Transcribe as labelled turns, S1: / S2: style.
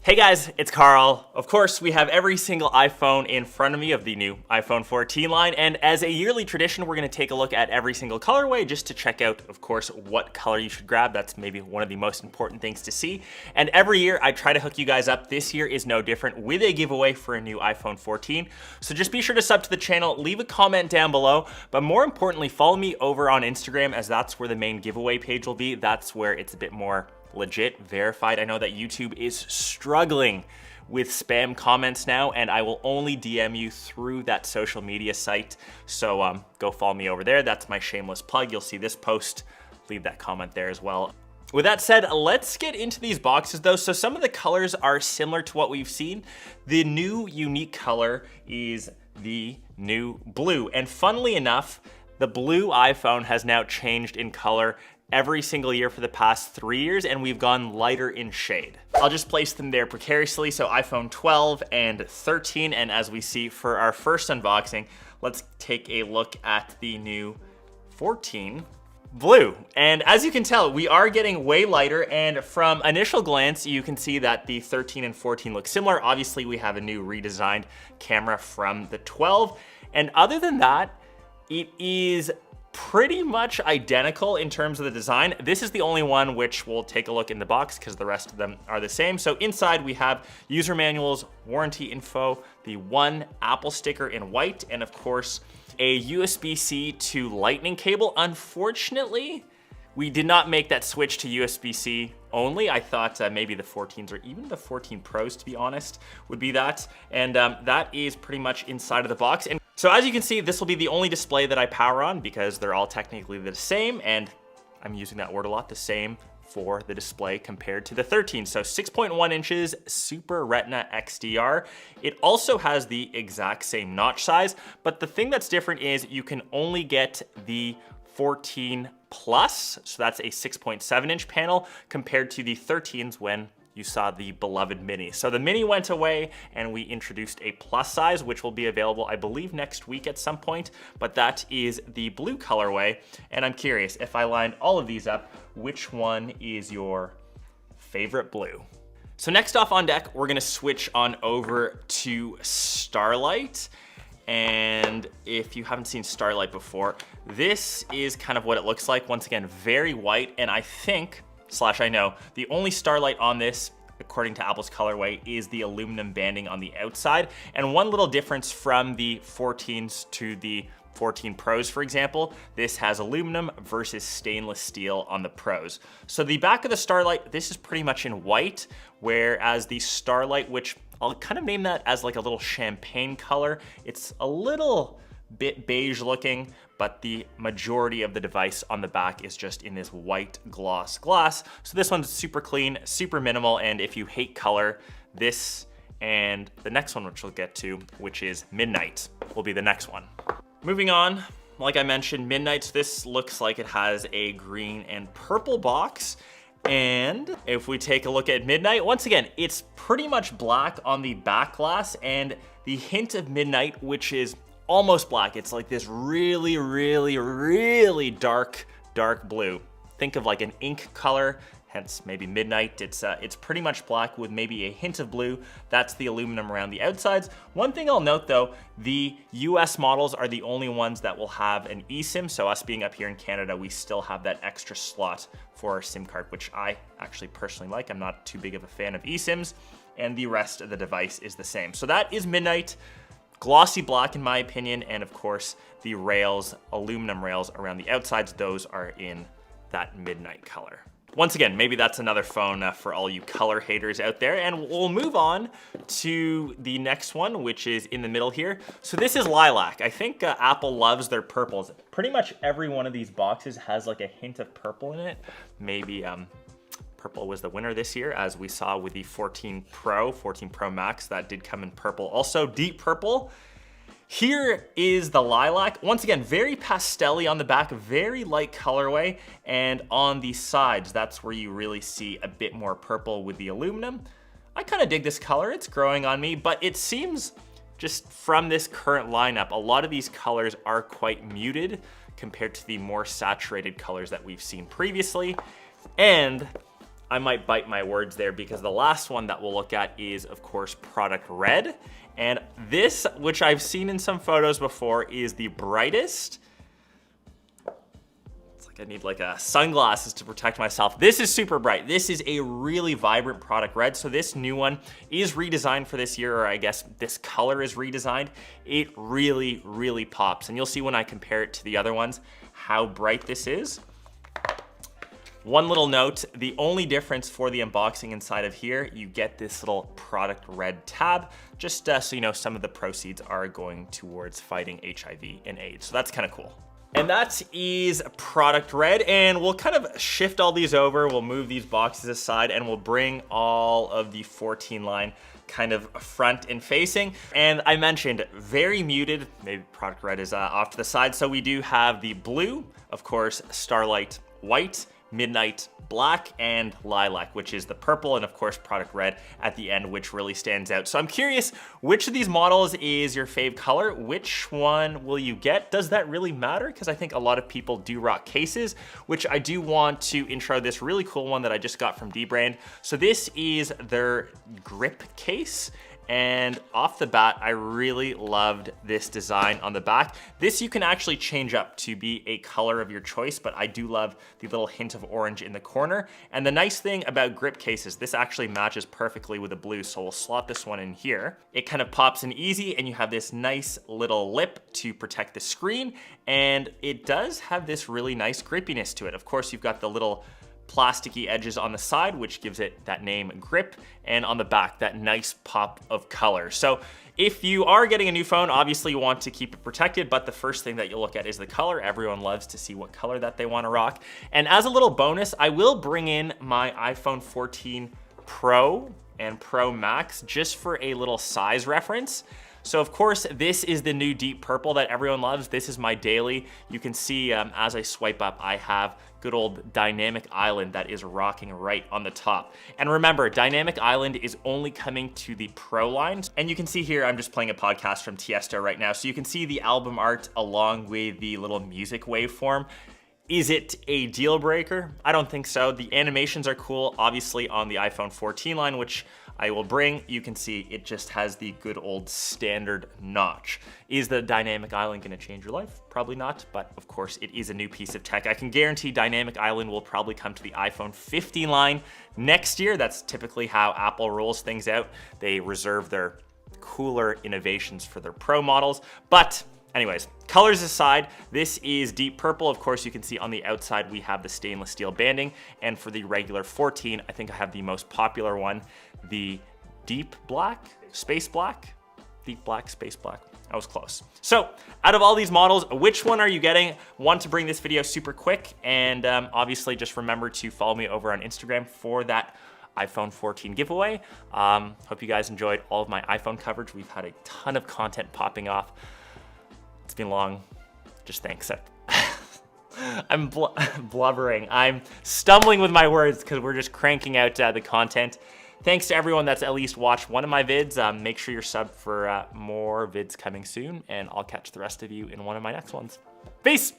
S1: Hey guys, it's Carl. Of course, we have every single iPhone in front of me of the new iPhone 14 line, and as a yearly tradition, we're going to take a look at every single colorway just to check out, of course, what color you should grab. That's maybe one of the most important things to see. And every year, I try to hook you guys up. This year is no different with a giveaway for a new iPhone 14. So just be sure to sub to the channel, leave a comment down below, but more importantly, follow me over on Instagram as that's where the main giveaway page will be. That's where it's a bit more legit, verified. I know that YouTube is struggling with spam comments now, and I will only DM you through that social media site. So go follow me over there. That's my shameless plug. You'll see this post. Leave that comment there as well. With that said, let's get into these boxes though. So some of the colors are similar to what we've seen. The new unique color is the new blue. And funnily enough, the blue iPhone has now changed in color every single year for the past 3 years, and we've gone lighter in shade. I'll just place them there precariously, so iPhone 12 and 13, and as we see for our first unboxing, let's take a look at the new 14 blue. And as you can tell, we are getting way lighter, and from initial glance, you can see that the 13 and 14 look similar. Obviously, we have a new redesigned camera from the 12, and other than that, it is pretty much identical in terms of the design. This is the only one which we'll take a look in the box because the rest of them are the same. So inside we have user manuals, warranty info, the one Apple sticker in white, and of course, a USB-C to lightning cable. Unfortunately, we did not make that switch to USB-C only. I thought maybe the 14s or even the 14 Pros, to be honest, would be that. And that is pretty much inside of the box. And so as you can see, this will be the only display that I power on because they're all technically the same, and I'm using that word a lot, the same for the display compared to the 13. So 6.1 inches, Super Retina XDR. It also has the exact same notch size, but the thing that's different is you can only get the 14 Plus, so that's a 6.7 inch panel compared to the 13s when you saw the beloved Mini. So the Mini went away and we introduced a plus size, which will be available, I believe, next week at some point, but that is the blue colorway. And I'm curious, if I lined all of these up, which one is your favorite blue? So next off on deck, we're gonna switch on over to Starlight. And if you haven't seen Starlight before, this is kind of what it looks like. Once again, very white, and I think, I know, the only Starlight on this, according to Apple's colorway, is the aluminum banding on the outside. And one little difference from the 14s to the 14 Pros, for example, this has aluminum versus stainless steel on the Pros. So the back of the Starlight, this is pretty much in white, whereas the Starlight, which I'll kind of name that as like a little champagne color, it's a little bit beige looking, but the majority of the device on the back is just in this white gloss glass. So this one's super clean, super minimal, and if you hate color, this and the next one, which we'll get to, which is Midnight, will be the next one. Moving on, like I mentioned, Midnight, this looks like it has a green and purple box. And if we take a look at Midnight, once again, it's pretty much black on the back glass, and the hint of Midnight, which is almost black. It's like this really, really, really dark blue. Think of like an ink color, hence maybe Midnight. It's pretty much black with maybe a hint of blue. That's the aluminum around the outsides. One thing I'll note though, the US models are the only ones that will have an eSIM. So us being up here in Canada, we still have that extra slot for our SIM card, which I actually personally like. I'm not too big of a fan of eSIMs, and the rest of the device is the same. So that is Midnight. Glossy black in my opinion, and of course the rails, aluminum rails around the outsides, those are in that Midnight color. Once again, maybe that's another phone for all you color haters out there, and we'll move on to the next one, which is in the middle here. So this is Lilac. I think Apple loves their purples. Pretty much every one of these boxes has like a hint of purple in it. Maybe purple was the winner this year, as we saw with the 14 Pro, 14 Pro Max, that did come in purple. Also deep purple. Here is the Lilac. Once again, very pastel-y on the back, very light colorway, and on the sides, that's where you really see a bit more purple with the aluminum. I kind of dig this color, it's growing on me, but it seems just from this current lineup, a lot of these colors are quite muted compared to the more saturated colors that we've seen previously. And I might bite my words there because the last one that we'll look at is, of course, Product Red. And this, which I've seen in some photos before, is the brightest. It's like I need like sunglasses to protect myself. This is super bright. This is a really vibrant Product Red. So this new one is redesigned for this year, or I guess this color is redesigned. It really, really pops. And you'll see when I compare it to the other ones, how bright this is. One little note, the only difference for the unboxing inside of here, you get this little Product Red tab, just so you know some of the proceeds are going towards fighting HIV and AIDS. So that's kind of cool. And that is Product Red, and we'll kind of shift all these over. We'll move these boxes aside and we'll bring all of the 14 line kind of front and facing. And I mentioned very muted, maybe Product Red is off to the side. So we do have the blue, of course, Starlight White, Midnight Black, and Lilac, which is the purple, and of course Product Red at the end, which really stands out. So I'm curious, which of these models is your fave color? Which one will you get? Does that really matter? Because I think a lot of people do rock cases, which I do want to intro this really cool one that I just got from dbrand. So this is their grip case. And off the bat, I really loved this design on the back. This you can actually change up to be a color of your choice, but I do love the little hint of orange in the corner. And the nice thing about grip cases, this actually matches perfectly with the blue, so we'll slot this one in here. It kind of pops in easy, and you have this nice little lip to protect the screen, and it does have this really nice grippiness to it. Of course, you've got the little plasticky edges on the side, which gives it that name grip, and on the back, that nice pop of color. So if you are getting a new phone, obviously you want to keep it protected, but the first thing that you'll look at is the color. Everyone loves to see what color that they want to rock. And as a little bonus, I will bring in my iPhone 14 Pro and Pro Max just for a little size reference. So of course, this is the new deep purple that everyone loves. This is my daily. You can see as I swipe up, I have good old Dynamic Island that is rocking right on the top. And remember, Dynamic Island is only coming to the Pro line. And you can see here, I'm just playing a podcast from Tiesto right now. So you can see the album art along with the little music waveform. Is it a deal breaker? I don't think so. The animations are cool, obviously on the iPhone 14 line, which I will bring. You can see it just has the good old standard notch. Is the Dynamic Island gonna change your life? Probably not, but of course it is a new piece of tech. I can guarantee Dynamic Island will probably come to the iPhone 15 line next year. That's typically how Apple rolls things out. They reserve their cooler innovations for their Pro models, but anyways, colors aside, this is deep purple. Of course, you can see on the outside, we have the stainless steel banding. And for the regular 14, I think I have the most popular one, the deep black, space black, deep black, space black. I was close. So out of all these models, which one are you getting? Want to bring this video super quick. And obviously just remember to follow me over on Instagram for that iPhone 14 giveaway. Hope you guys enjoyed all of my iPhone coverage. We've had a ton of content popping off. It's been long, just thanks. I'm blubbering. I'm stumbling with my words because we're just cranking out the content. Thanks to everyone that's at least watched one of my vids. Make sure you're subbed for more vids coming soon, and I'll catch the rest of you in one of my next ones. Peace.